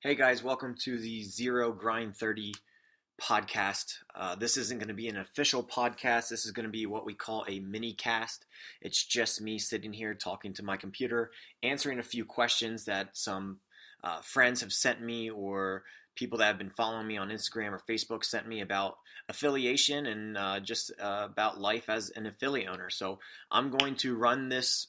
Hey guys, welcome to the Zero Grind 30 podcast. This isn't going to be an official podcast. This is going to be what we call a mini cast. It's just me sitting here talking to my computer, answering a few questions that some friends have sent me or people that have been following me on Instagram or Facebook sent me about affiliation and just about life as an affiliate owner. So I'm going to run this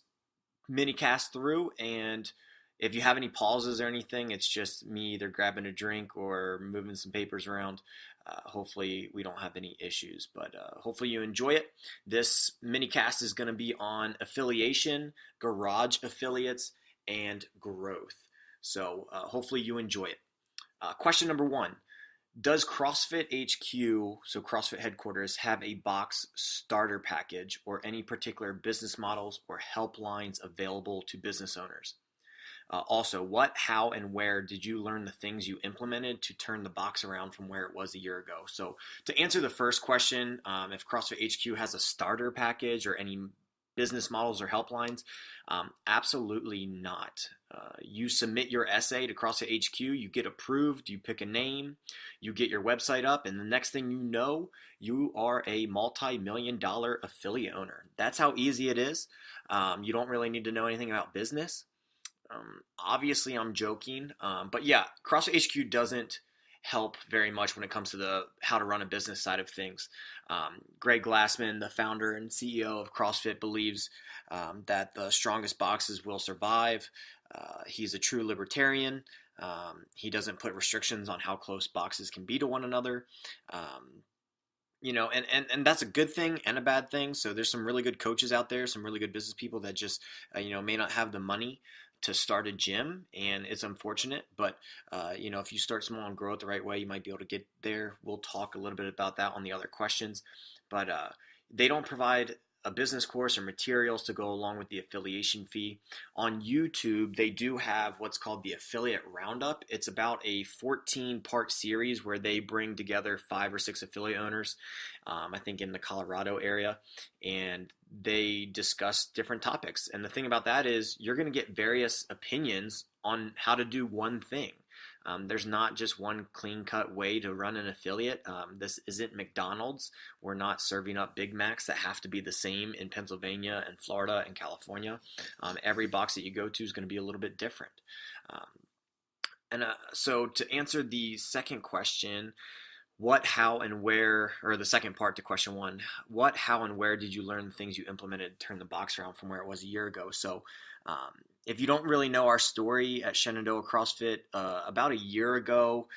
mini cast through, and if you have any pauses or anything, it's just me either grabbing a drink or moving some papers around. Hopefully we don't have any issues, but hopefully you enjoy it. This mini cast is going to be on affiliation, garage affiliates, and growth. So hopefully you enjoy it. Question number one. Does CrossFit HQ, so CrossFit headquarters, have a box starter package or any particular business models or helplines available to business owners? Also, what, how, and where did you learn the things you implemented to turn the box around from where it was a year ago? So to answer the first question, if CrossFit HQ has a starter package or any business models or helplines, absolutely not. You submit your essay to CrossFit HQ, you get approved, you pick a name, you get your website up, and the next thing you know, you are a multi-million-dollar affiliate owner. That's how easy it is. You don't really need to know anything about business. Obviously, I'm joking, but yeah, CrossFit HQ doesn't help very much when it comes to the how to run a business side of things. Greg Glassman, the founder and CEO of CrossFit, believes that the strongest boxes will survive. He's a true libertarian. He doesn't put restrictions on how close boxes can be to one another. And that's a good thing and a bad thing. So there's some really good coaches out there, some really good business people that just, may not have the money to start a gym, and it's unfortunate, but if you start small and grow it the right way, you might be able to get there. We'll talk a little bit about that on the other questions, but they don't provide a business course or materials to go along with the affiliation fee. On YouTube, they do have what's called the Affiliate Roundup. It's about a 14-part series where they bring together 5 or 6 affiliate owners, I think in the Colorado area, and they discuss different topics. And the thing about that is you're going to get various opinions on how to do one thing. There's not just one clean-cut way to run an affiliate. This isn't McDonald's. We're not serving up Big Macs that have to be the same in Pennsylvania and Florida and California. Every box that you go to is going to be a little bit different. So to answer the second question, what, how, and where, or the second part to question one, what, how, and where did you learn the things you implemented to turn the box around from where it was a year ago? So if you don't really know our story at Shenandoah CrossFit, about a year ago,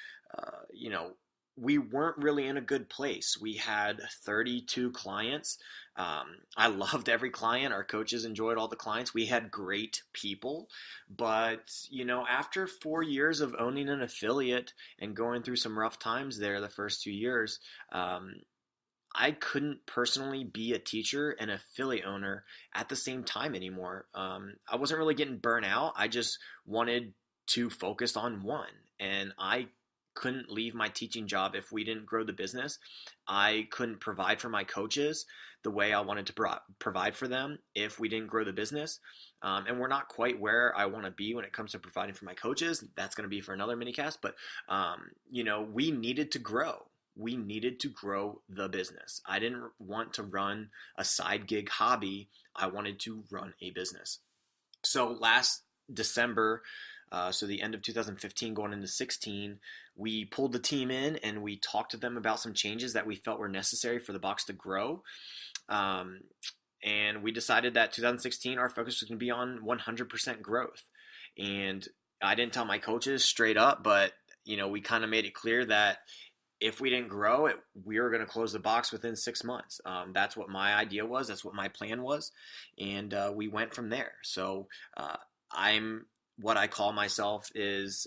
we weren't really in a good place. We had 32 clients. I loved every client. Our coaches enjoyed all the clients. We had great people. But, after 4 years of owning an affiliate and going through some rough times there the first 2 years, I couldn't personally be a teacher and affiliate owner at the same time anymore. I wasn't really getting burnt out. I just wanted to focus on one, and I couldn't leave my teaching job if we didn't grow the business. I couldn't provide for my coaches the way I wanted to provide for them if we didn't grow the business. And we're not quite where I want to be when it comes to providing for my coaches. That's going to be for another minicast, but we needed to grow. We needed to grow the business. I didn't want to run a side gig hobby. I wanted to run a business. So last December, so the end of 2015 going into 16, we pulled the team in and we talked to them about some changes that we felt were necessary for the box to grow. And we decided that 2016, our focus was going to be on 100% growth. And I didn't tell my coaches straight up, but we kind of made it clear that if we didn't grow it, we were going to close the box within 6 months. That's what my idea was. That's what my plan was. And we went from there. So what I call myself is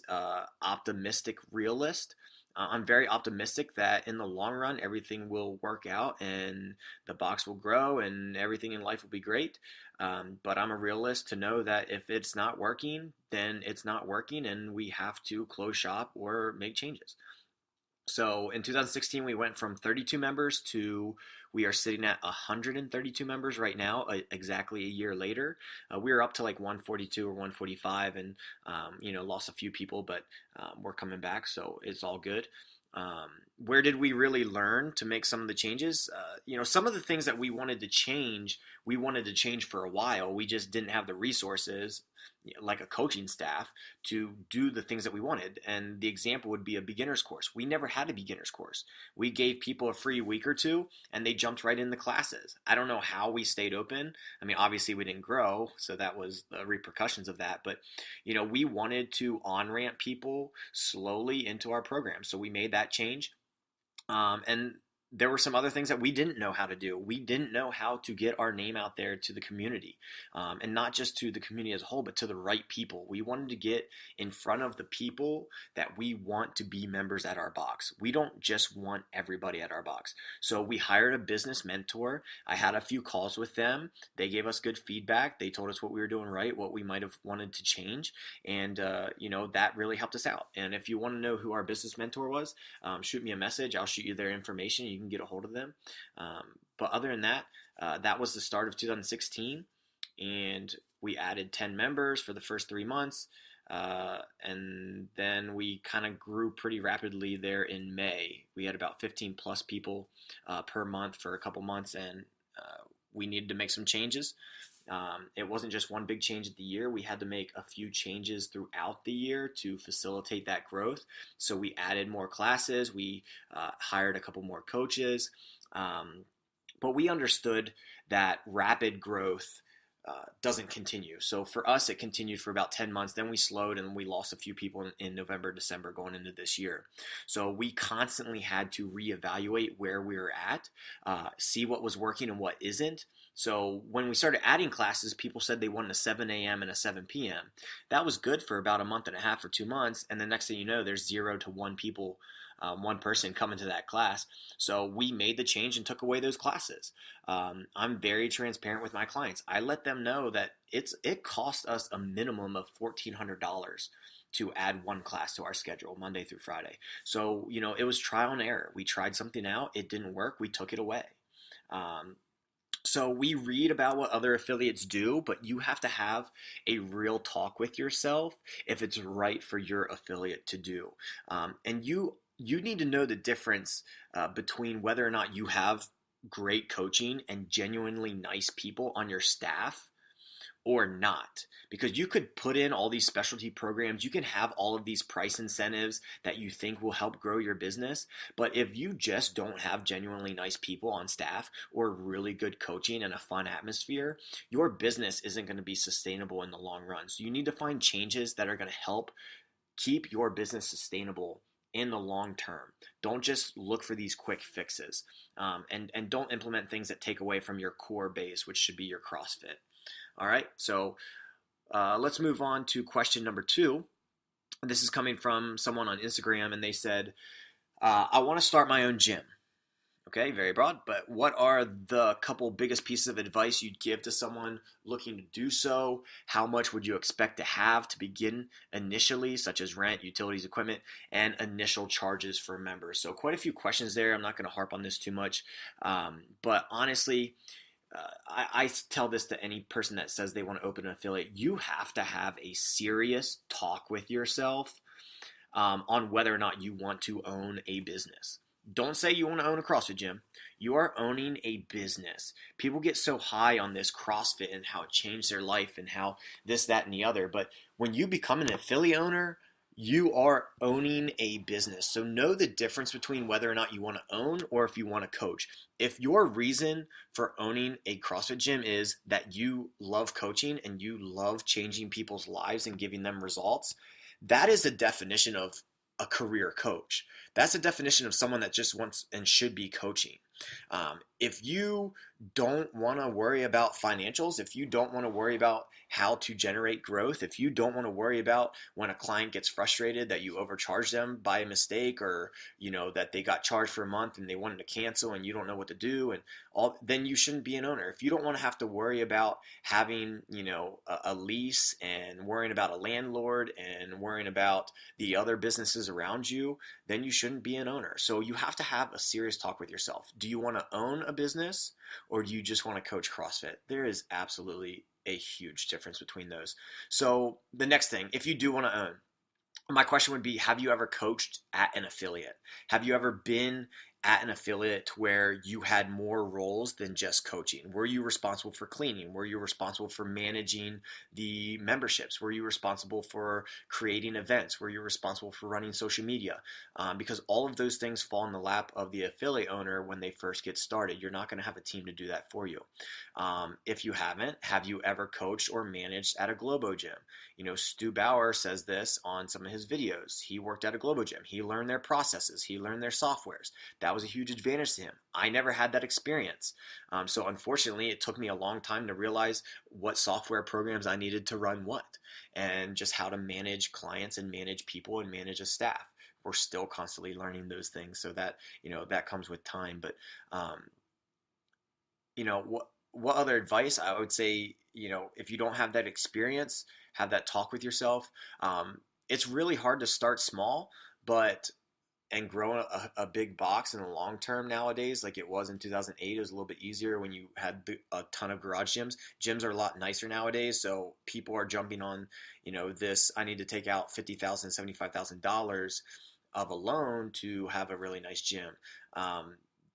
optimistic realist. I'm very optimistic that in the long run, everything will work out and the box will grow and everything in life will be great. But I'm a realist to know that if it's not working, then it's not working and we have to close shop or make changes. So in 2016, we went from 32 members to we are sitting at 132 members right now, exactly a year later. We were up to like 142 or 145 and, lost a few people, but we're coming back. So it's all good. Um, where did we really learn to make some of the changes? Some of the things that we wanted to change for a while. We just didn't have the resources, like a coaching staff, to do the things that we wanted. And the example would be a beginner's course. We never had a beginner's course. We gave people a free week or two and they jumped right in the classes. I don't know how we stayed open. I mean, obviously we didn't grow, so that was the repercussions of that. But, we wanted to on-ramp people slowly into our program. So we made that change. And there were some other things that we didn't know how to do. We didn't know how to get our name out there to the community, and not just to the community as a whole, but to the right people. We wanted to get in front of the people that we want to be members at our box. We don't just want everybody at our box. So we hired a business mentor. I had a few calls with them. They gave us good feedback. They told us what we were doing right, what we might have wanted to change. And, that really helped us out. And if you want to know who our business mentor was, shoot me a message. I'll shoot you their information. You can get a hold of them. But other than that, that was the start of 2016, and we added 10 members for the first 3 months, and then we kind of grew pretty rapidly there in May. We had about 15 plus people per month for a couple months, and we needed to make some changes. It wasn't just one big change at the year. We had to make a few changes throughout the year to facilitate that growth. So we added more classes. We hired a couple more coaches. But we understood that rapid growth doesn't continue. So for us, it continued for about 10 months. Then we slowed and we lost a few people in November, December going into this year. So we constantly had to reevaluate where we were at, see what was working and what isn't. So when we started adding classes, people said they wanted a 7 a.m. and a 7 p.m. That was good for about a month and a half or 2 months. And the next thing you know, there's 0 to 1 people, one person coming to that class. So we made the change and took away those classes. I'm very transparent with my clients. I let them know that it cost us a minimum of $1,400 to add one class to our schedule Monday through Friday. So, it was trial and error. We tried something out. It didn't work. We took it away. So we read about what other affiliates do, but you have to have a real talk with yourself if it's right for your affiliate to do. And you need to know the difference between whether or not you have great coaching and genuinely nice people on your staff or not. Because you could put in all these specialty programs, you can have all of these price incentives that you think will help grow your business, but if you just don't have genuinely nice people on staff or really good coaching and a fun atmosphere, your business isn't going to be sustainable in the long run. So you need to find changes that are going to help keep your business sustainable in the long term. Don't just look for these quick fixes, and don't implement things that take away from your core base, which should be your CrossFit. All right, so let's move on to question number 2. This is coming from someone on Instagram, and they said, I want to start my own gym. Okay, very broad, but what are the couple biggest pieces of advice you'd give to someone looking to do so? How much would you expect to have to begin initially, such as rent, utilities, equipment, and initial charges for members? So quite a few questions there. I'm not going to harp on this too much, but honestly, I tell this to any person that says they want to open an affiliate. You have to have a serious talk with yourself on whether or not you want to own a business. Don't say you want to own a CrossFit gym. You are owning a business. People get so high on this CrossFit and how it changed their life and how this, that, and the other. But when you become an affiliate owner, you are owning a business. So know the difference between whether or not you want to own or if you want to coach. If your reason for owning a CrossFit gym is that you love coaching and you love changing people's lives and giving them results, that is the definition of a career coach. That's a definition of someone that just wants and should be coaching. If you don't want to worry about financials, if you don't want to worry about how to generate growth, if you don't want to worry about when a client gets frustrated that you overcharge them by a mistake, or that they got charged for a month and they wanted to cancel and you don't know what to do and all, then you shouldn't be an owner. If you don't want to have to worry about having a lease and worrying about a landlord and worrying about the other businesses around you, then you shouldn't be an owner. So you have to have a serious talk with yourself. Do you want to own a business, or do you just want to coach CrossFit? There is absolutely a huge difference between those. So the next thing, if you do want to own, my question would be, have you ever coached at an affiliate? Have you ever been at an affiliate where you had more roles than just coaching? Were you responsible for cleaning? Were you responsible for managing the memberships? Were you responsible for creating events? Were you responsible for running social media? Because all of those things fall in the lap of the affiliate owner when they first get started. You're not going to have a team to do that for you. If you haven't, have you ever coached or managed at a Globo gym? Stu Bauer says this on some of his videos. He worked at a Globo gym. He learned their processes. He learned their softwares. That was a huge advantage to him. I never had that experience. So unfortunately, it took me a long time to realize what software programs I needed to run what, and just how to manage clients and manage people and manage a staff. We're still constantly learning those things. So that, that comes with time. But, what other advice I would say, if you don't have that experience, have that talk with yourself. It's really hard to start small, and grow a big box in the long term nowadays, like it was in 2008. It was a little bit easier when you had a ton of garage gyms. Gyms are a lot nicer nowadays, so people are jumping on, this, I need to take out $50,000, $75,000 of a loan to have a really nice gym.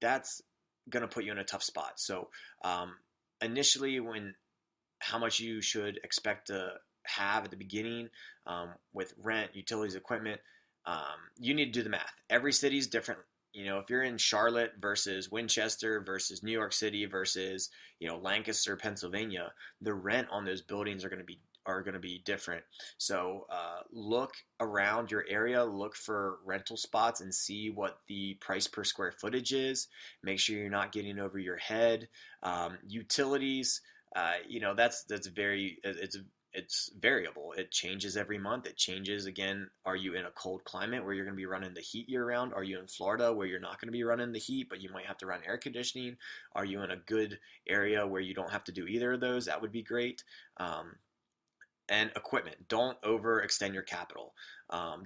That's going to put you in a tough spot. So initially, how much you should expect to have at the beginning, with rent, utilities, equipment, you need to do the math. Every city is different. If you're in Charlotte versus Winchester versus New York City versus Lancaster, Pennsylvania, the rent on those buildings are going to be different. So look around your area, look for rental spots and see what the price per square footage is. Make sure you're not getting over your head. Utilities, it's variable. It changes every month. It changes again. Are you in a cold climate where you're going to be running the heat year round? Are you in Florida where you're not going to be running the heat, but you might have to run air conditioning? Are you in a good area where you don't have to do either of those? That would be great. And equipment. Don't overextend your capital.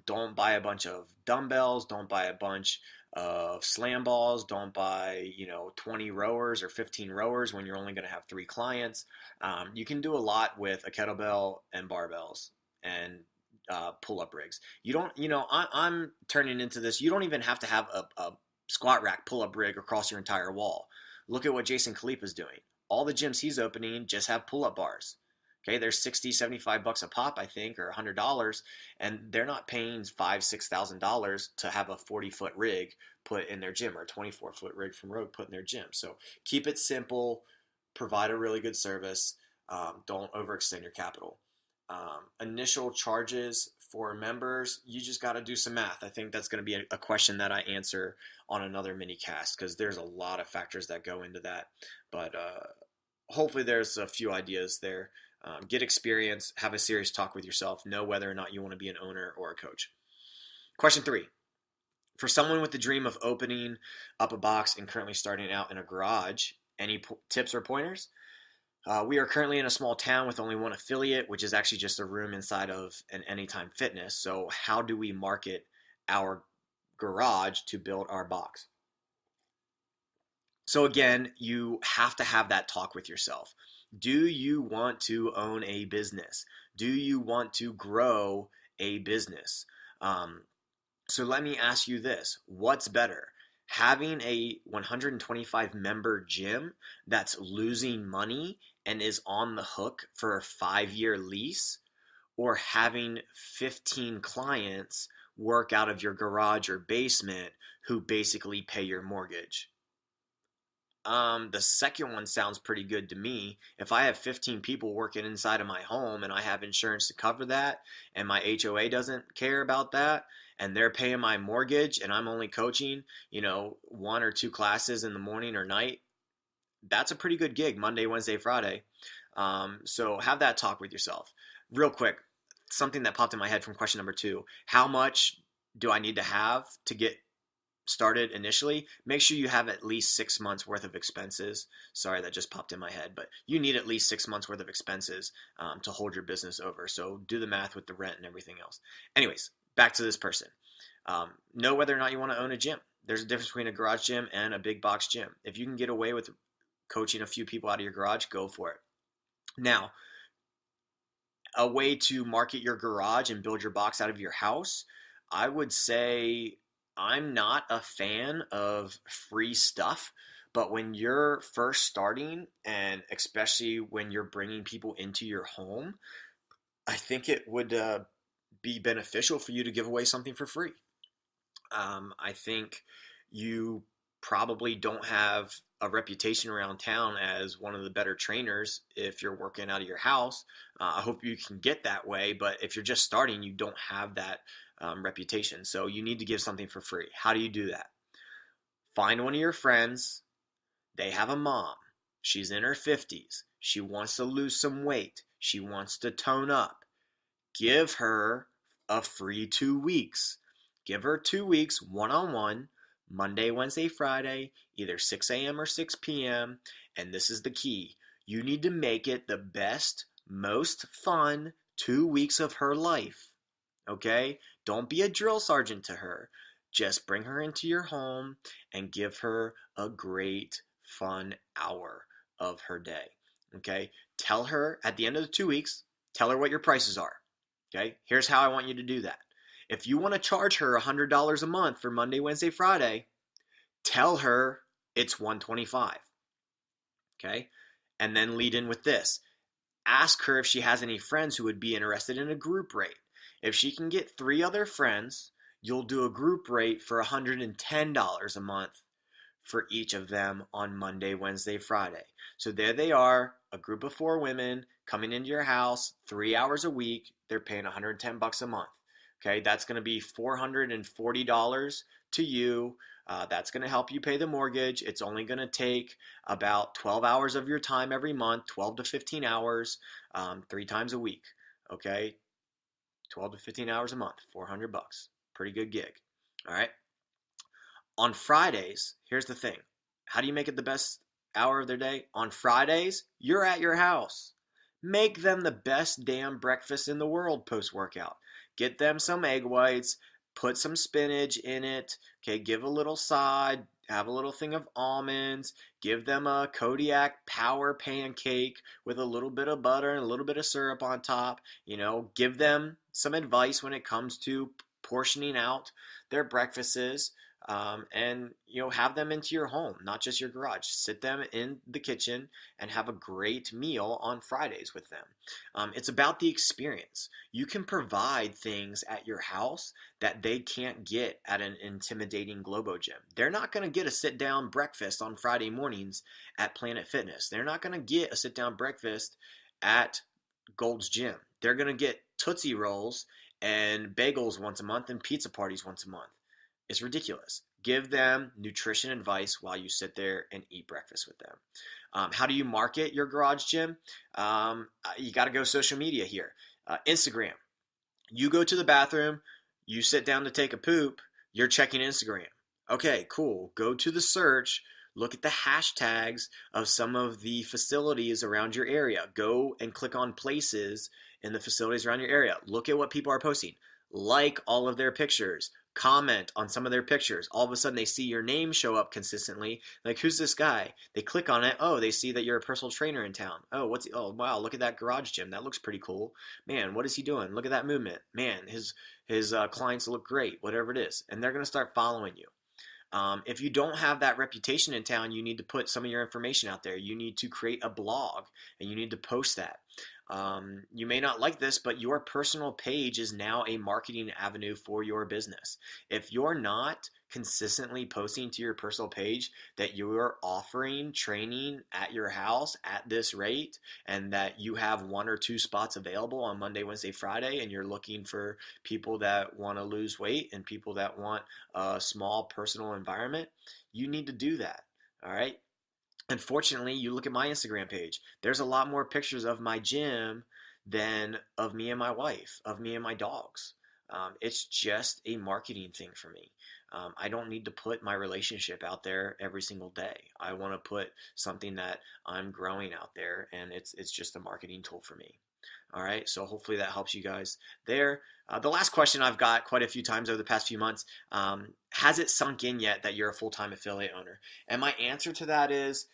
Don't buy a bunch of dumbbells. Don't buy a bunch of slam balls. Don't buy 20 rowers or 15 rowers when you're only going to have 3 clients. You can do a lot with a kettlebell and barbells and pull-up rigs. You don't, I'm turning into this. You don't even have to have a squat rack pull-up rig across your entire wall. Look at what Jason Khalipa is doing. All the gyms he's opening just have pull-up bars. Okay, they're $60, $75 a pop, I think, or $100, and they're not paying $5,000-$6,000 to have a 40-foot rig put in their gym, or a 24-foot rig from Rogue put in their gym. So keep it simple, provide a really good service, don't overextend your capital. Initial charges for members, you just got to do some math. I think that's going to be a question that I answer on another mini cast, because there's a lot of factors that go into that. But hopefully there's a few ideas there. Get experience, have a serious talk with yourself, know whether or not you want to be an owner or a coach. Question 3. For someone with the dream of opening up a box and currently starting out in a garage, any tips or pointers? We are currently in a small town with only one affiliate, which is actually just a room inside of an Anytime Fitness. So how do we market our garage to build our box? So again, you have to have that talk with yourself. Do you want to own a business? Do you want to grow a business? So let me ask you this. What's better? Having a 125 member gym that's losing money and is on the hook for a 5-year lease, or having 15 clients work out of your garage or basement who basically pay your mortgage? The second one sounds pretty good to me. If I have 15 people working inside of my home and I have insurance to cover that, and my HOA doesn't care about that, and they're paying my mortgage, and I'm only coaching, one or two classes in the morning or night, that's a pretty good gig, Monday, Wednesday, Friday. So have that talk with yourself. Real quick, something that popped in my head from question number 2. How much do I need to have to get started initially? Make sure you have at least 6 months worth of expenses. Sorry, that just popped in my head, but you need at least 6 months worth of expenses to hold your business over. So do the math with the rent and everything else. Anyways, back to this person. Know whether or not you want to own a gym. There's a difference between a garage gym and a big box gym. If you can get away with coaching a few people out of your garage, go for it. Now, a way to market your garage and build your box out of your house, I would say I'm not a fan of free stuff, but when you're first starting, and especially when you're bringing people into your home, I think it would be beneficial for you to give away something for free. I think you probably don't have a reputation around town as one of the better trainers if you're working out of your house. I hope you can get that way, but if you're just starting, you don't have that reputation. So you need to give something for free. How do you do that? Find one of your friends. They have a mom. She's in her 50s. She wants to lose some weight. She wants to tone up. Give her a free 2 weeks. Give her 2 weeks one-on-one, Monday, Wednesday, Friday, either 6 a.m. or 6 p.m. And this is the key. You need to make it the best, most fun 2 weeks of her life. Okay? Don't be a drill sergeant to her. Just bring her into your home and give her a great, fun hour of her day. Okay? Tell her at the end of the 2 weeks, tell her what your prices are. Okay? Here's how I want you to do that. If you want to charge her $100 a month for Monday, Wednesday, Friday, tell her it's $125. Okay? And then lead in with this. Ask her if she has any friends who would be interested in a group rate. If she can get 3 other friends, you'll do a group rate for $110 a month for each of them on Monday, Wednesday, Friday. So there they are, a group of 4 women coming into your house 3 hours a week. They're paying $110 a month. Okay, that's going to be $440 to you. That's going to help you pay the mortgage. It's only going to take about 12 hours of your time every month, 12 to 15 hours, 3 times a week. Okay, 12 to 15 hours a month, $400. Pretty good gig. All right. On Fridays, here's the thing. How do you make it the best hour of their day? On Fridays, you're at your house. Make them the best damn breakfast in the world post-workout. Get them some egg whites, put some spinach in it, okay, give a little side, have a little thing of almonds, give them a Kodiak power pancake with a little bit of butter and a little bit of syrup on top. Give them some advice when it comes to portioning out their breakfasts. And have them into your home, not just your garage. Sit them in the kitchen and have a great meal on Fridays with them. It's about the experience. You can provide things at your house that they can't get at an intimidating Globo gym. They're not going to get a sit-down breakfast on Friday mornings at Planet Fitness. They're not going to get a sit-down breakfast at Gold's Gym. They're going to get Tootsie Rolls and bagels once a month and pizza parties once a month. It's ridiculous. Give them nutrition advice while you sit there and eat breakfast with them. How do you market your garage gym? You got to go social media here. Instagram. You go to the bathroom, you sit down to take a poop, you're checking Instagram. Okay, cool. Go to the search, look at the hashtags of some of the facilities around your area. Go and click on places in the facilities around your area. Look at what people are posting. Like all of their pictures. Comment on some of their pictures. All of a sudden they see your name show up consistently. Like, who's this guy? They click on it. Oh, they see that you're a personal trainer in town. Oh, wow, look at that garage gym. That looks pretty cool. Man, what is he doing? Look at that movement. Man, his clients look great, whatever it is. And they're going to start following you. If you don't have that reputation in town, you need to put some of your information out there. You need to create a blog and you need to post that. You may not like this, but your personal page is now a marketing avenue for your business. If you're not consistently posting to your personal page that you're offering training at your house at this rate, and that you have 1 or 2 spots available on Monday, Wednesday, Friday, and you're looking for people that want to lose weight and people that want a small personal environment, you need to do that. All right. Unfortunately, you look at my Instagram page, there's a lot more pictures of my gym than of me and my wife, of me and my dogs. It's just a marketing thing for me. I don't need to put my relationship out there every single day. I want to put something that I'm growing out there, and it's just a marketing tool for me. All right, so hopefully that helps you guys there. The last question I've got quite a few times over the past few months, has it sunk in yet that you're a full-time affiliate owner? And my answer to that is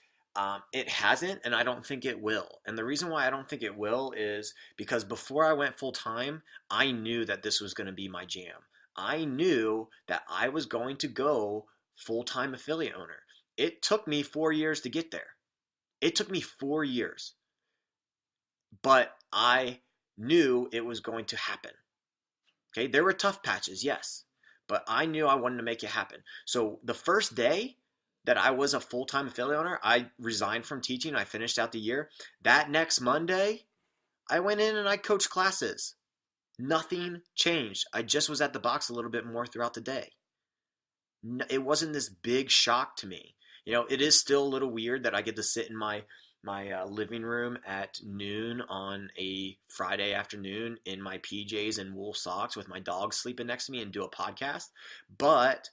it hasn't, and I don't think it will. And the reason why I don't think it will is because before I went full-time, I knew that this was going to be my jam. I knew that I was going to go full-time affiliate owner. It took me 4 years to get there. It took me 4 years. But I knew it was going to happen. Okay, there were tough patches, yes, but I knew I wanted to make it happen. So the first day that I was a full-time affiliate owner, I resigned from teaching. I finished out the year. That next Monday, I went in and I coached classes. Nothing changed. I just was at the box a little bit more throughout the day. It wasn't this big shock to me. It is still a little weird that I get to sit in my living room at noon on a Friday afternoon in my PJs and wool socks with my dog sleeping next to me and do a podcast. But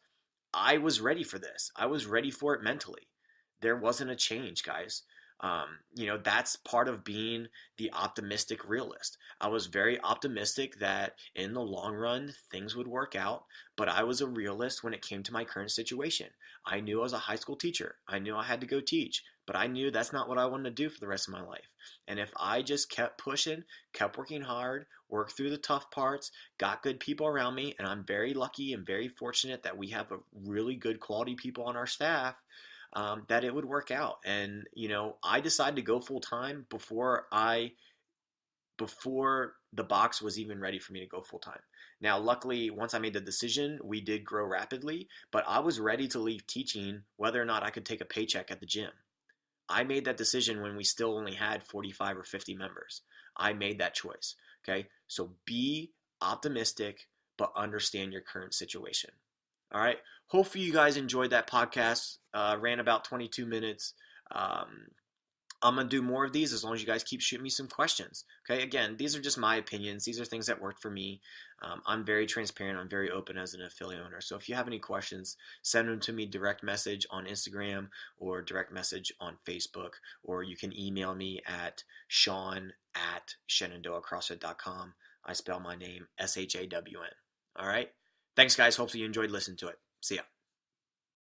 I was ready for this. I was ready for it mentally. There wasn't a change, guys. That's part of being the optimistic realist. I was very optimistic that in the long run, things would work out, but I was a realist when it came to my current situation. I knew I was a high school teacher. I knew I had to go teach, but I knew that's not what I wanted to do for the rest of my life. And if I just kept pushing, kept working hard, worked through the tough parts, got good people around me, and I'm very lucky and very fortunate that we have a really good quality people on our staff, that it would work out. And I decided to go full time before the box was even ready for me to go full time. Now, luckily, once I made the decision, we did grow rapidly, but I was ready to leave teaching whether or not I could take a paycheck at the gym. I made that decision when we still only had 45 or 50 members. I made that choice. Okay. So be optimistic, but understand your current situation. All right. Hopefully you guys enjoyed that podcast. Ran about 22 minutes. I'm going to do more of these as long as you guys keep shooting me some questions. Okay. Again, these are just my opinions. These are things that worked for me. I'm very transparent. I'm very open as an affiliate owner. So if you have any questions, send them to me direct message on Instagram or direct message on Facebook, or you can email me at sean@shenandoahcrossfit.com. I spell my name SHAWN. All right. Thanks, guys. Hopefully you enjoyed listening to it. See ya.